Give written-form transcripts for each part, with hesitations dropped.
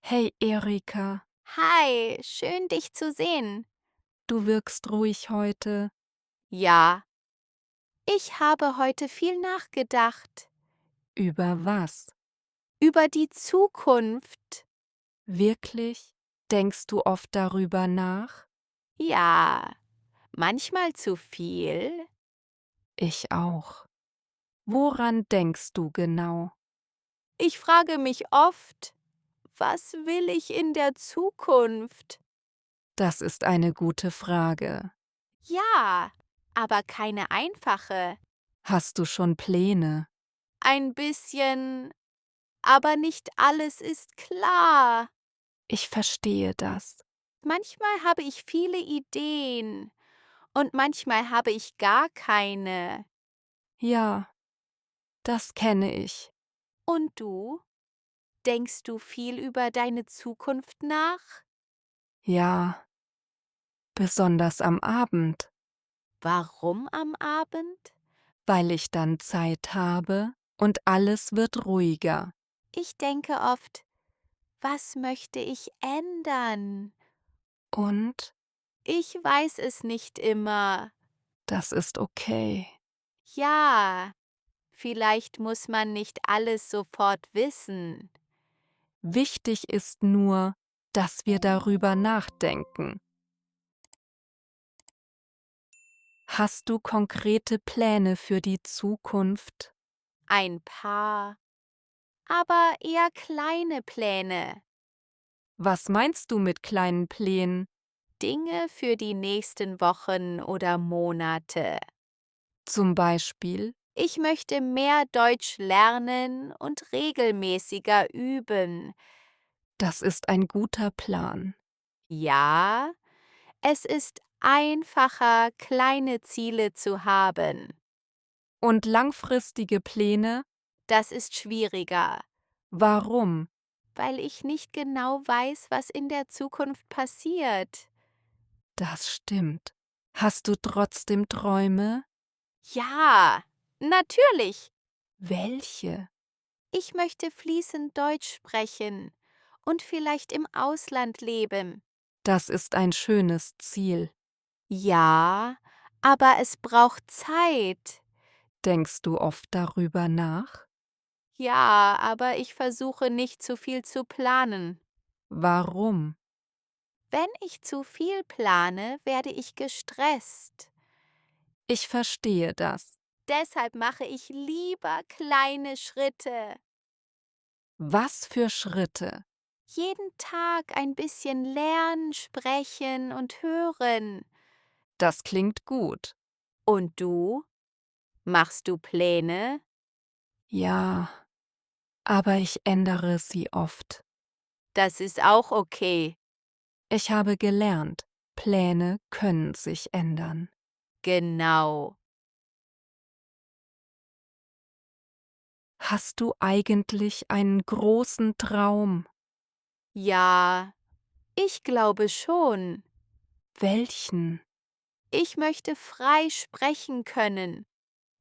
Hey Erika, Hi, schön dich zu sehen. du wirkst ruhig heute. Ja, ich habe heute viel nachgedacht Über was? über die Zukunft. Wirklich? Denkst du oft darüber nach? Ja, manchmal zu viel. Ich auch. Woran denkst du genau? Ich frage mich oft, was will ich in der Zukunft? Das ist eine gute Frage. Ja, aber keine einfache. Hast du schon Pläne? Ein bisschen, aber nicht alles ist klar. Ich verstehe das. Manchmal habe ich viele Ideen und manchmal habe ich gar keine. Ja, das kenne ich. Und du? Denkst du viel über deine Zukunft nach? Ja, besonders am Abend, Warum am Abend? weil ich dann Zeit habe und alles wird ruhiger. Ich denke oft, was möchte ich ändern? Und Ich weiß es nicht immer. das ist okay. Ja, vielleicht muss man nicht alles sofort wissen. Wichtig ist nur, dass wir darüber nachdenken. Hast du konkrete Pläne für die Zukunft? Ein paar, aber eher kleine Pläne. Was meinst du mit kleinen Plänen? Dinge für die nächsten Wochen oder Monate. Zum Beispiel, Ich möchte mehr Deutsch lernen und regelmäßiger üben. das ist ein guter Plan. Ja, es ist einfacher, kleine Ziele zu haben. Und langfristige Pläne? Das ist schwieriger, Warum? weil ich nicht genau weiß, was in der Zukunft passiert. Das stimmt. Hast du trotzdem Träume? Ja, natürlich. Welche? Ich möchte fließend Deutsch sprechen und vielleicht im Ausland leben. Das ist ein schönes Ziel. Ja, aber es braucht Zeit. Denkst du oft darüber nach? Ja, aber ich versuche nicht zu viel zu planen. Warum? Wenn ich zu viel plane, werde ich gestresst. Ich verstehe das. Deshalb mache ich lieber kleine Schritte. Was für Schritte? Jeden Tag ein bisschen lernen, sprechen und hören. Das klingt gut. Und du? Machst du Pläne? Ja, aber ich ändere sie oft. Das ist auch okay. Ich habe gelernt, Pläne können sich ändern. Genau. Hast du eigentlich einen großen Traum? Ja, ich glaube schon. Welchen? Ich möchte frei sprechen können,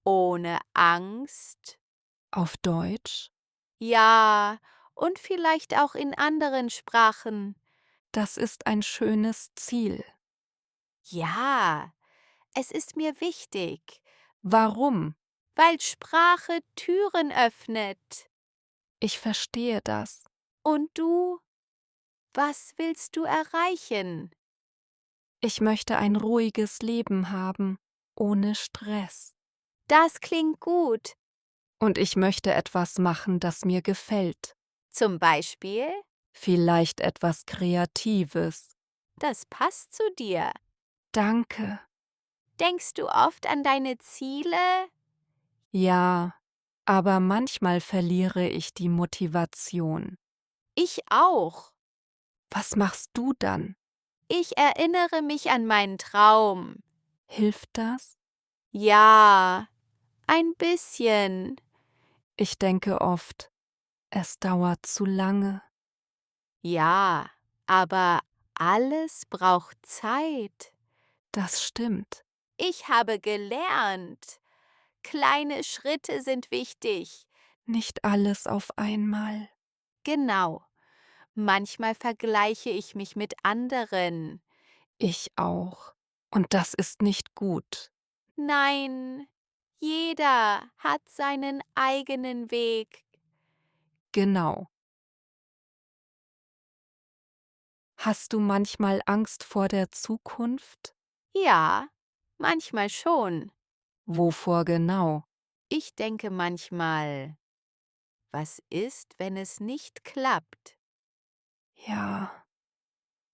ohne Angst. Auf Deutsch? Ja, und vielleicht auch in anderen Sprachen. Das ist ein schönes Ziel. Ja, es ist mir wichtig, Warum? weil Sprache Türen öffnet. Ich verstehe das. Und du, was willst du erreichen? Ich möchte ein ruhiges Leben haben, ohne Stress. Das klingt gut. Und ich möchte etwas machen, das mir gefällt. Zum Beispiel, Vielleicht etwas Kreatives. das passt zu dir. Danke. Denkst du oft an deine Ziele? Ja, aber manchmal verliere ich die Motivation. Ich auch. Was machst du dann? Ich erinnere mich an meinen Traum. Hilft das? Ja, ein bisschen. Ich denke oft, es dauert zu lange. Ja, aber alles braucht Zeit. Das stimmt. Ich habe gelernt. Kleine Schritte sind wichtig. Nicht alles auf einmal. Genau. Manchmal vergleiche ich mich mit anderen. Ich auch. Und das ist nicht gut. Nein, jeder hat seinen eigenen Weg. Genau. Hast du manchmal Angst vor der Zukunft? Ja, manchmal schon. Wovor genau? Ich denke manchmal, was ist, wenn es nicht klappt? Ja,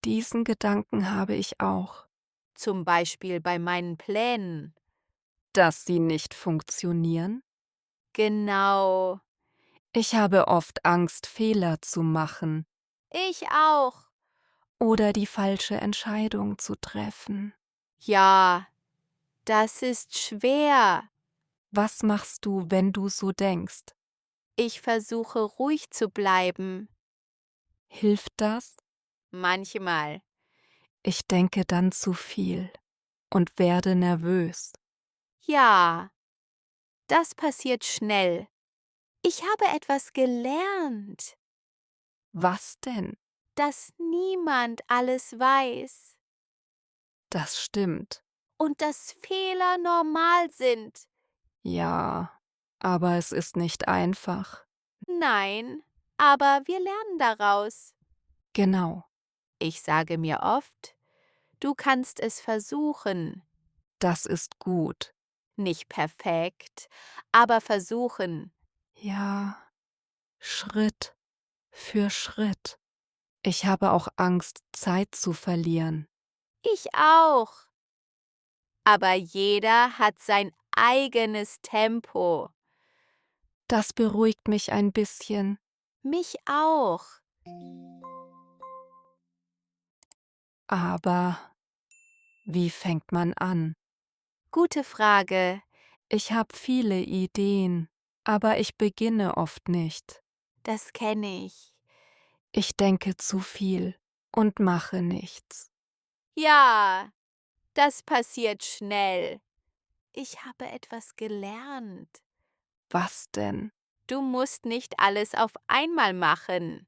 diesen Gedanken habe ich auch, Zum Beispiel bei meinen Plänen. dass sie nicht funktionieren. Genau, Ich habe oft Angst, Fehler zu machen ich auch. oder die falsche Entscheidung zu treffen. Ja, das ist schwer. Was machst du, wenn du so denkst? Ich versuche ruhig zu bleiben. Hilft das? Manchmal. Ich denke dann zu viel und werde nervös. Ja, das passiert schnell. Ich habe etwas gelernt, Was denn? dass niemand alles weiß Das stimmt. und dass Fehler normal sind. Ja, aber es ist nicht einfach. Nein, aber wir lernen daraus. Genau, Ich sage mir oft, du kannst es versuchen. das ist gut. Nicht perfekt, aber versuchen. Ja, Schritt für Schritt. Ich habe auch Angst, Zeit zu verlieren. Ich auch. Aber jeder hat sein eigenes Tempo. Das beruhigt mich ein bisschen. Mich auch. Aber wie fängt man an? Gute Frage. Ich habe viele Ideen, aber ich beginne oft nicht. Das kenne ich. Ich denke zu viel und mache nichts. Ja, das passiert schnell. Ich habe etwas gelernt. Was denn? Du musst nicht alles auf einmal machen.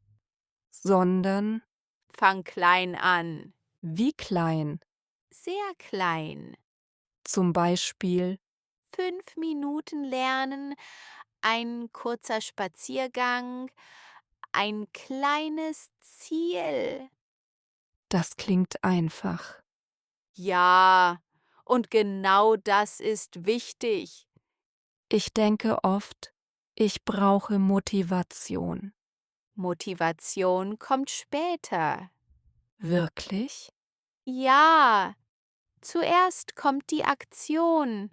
Sondern Fang klein an. wie klein? Sehr klein. Zum Beispiel, 5 Minuten lernen, ein kurzer Spaziergang, ein kleines Ziel. das klingt einfach. Ja, und genau das ist wichtig. Ich denke oft, ich brauche Motivation. Motivation kommt später. Wirklich? Ja, zuerst kommt die Aktion.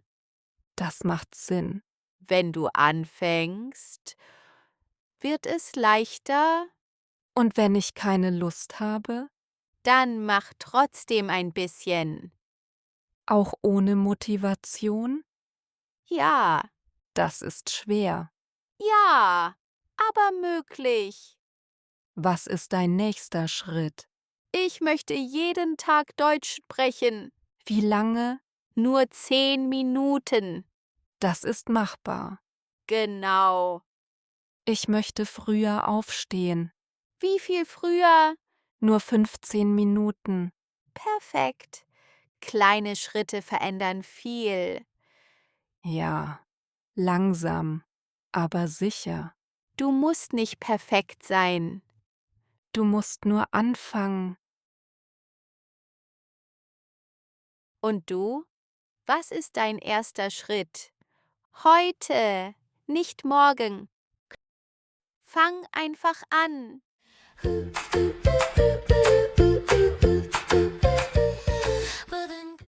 Das macht Sinn. Wenn du anfängst, wird es leichter, Und wenn ich keine Lust habe, dann mach trotzdem ein bisschen. auch ohne Motivation, Ja, das ist schwer. ja, aber möglich. Was ist dein nächster Schritt? Ich möchte jeden Tag Deutsch sprechen. Wie lange? Nur 10 Minuten. Das ist machbar. Genau. Ich möchte früher aufstehen. Wie viel früher? Nur 15 Minuten. Perfekt. Kleine Schritte verändern viel. Ja, langsam, aber sicher. Du musst nicht perfekt sein. Du musst nur anfangen. Und du? Was ist dein erster Schritt? Heute, nicht morgen. Fang einfach an.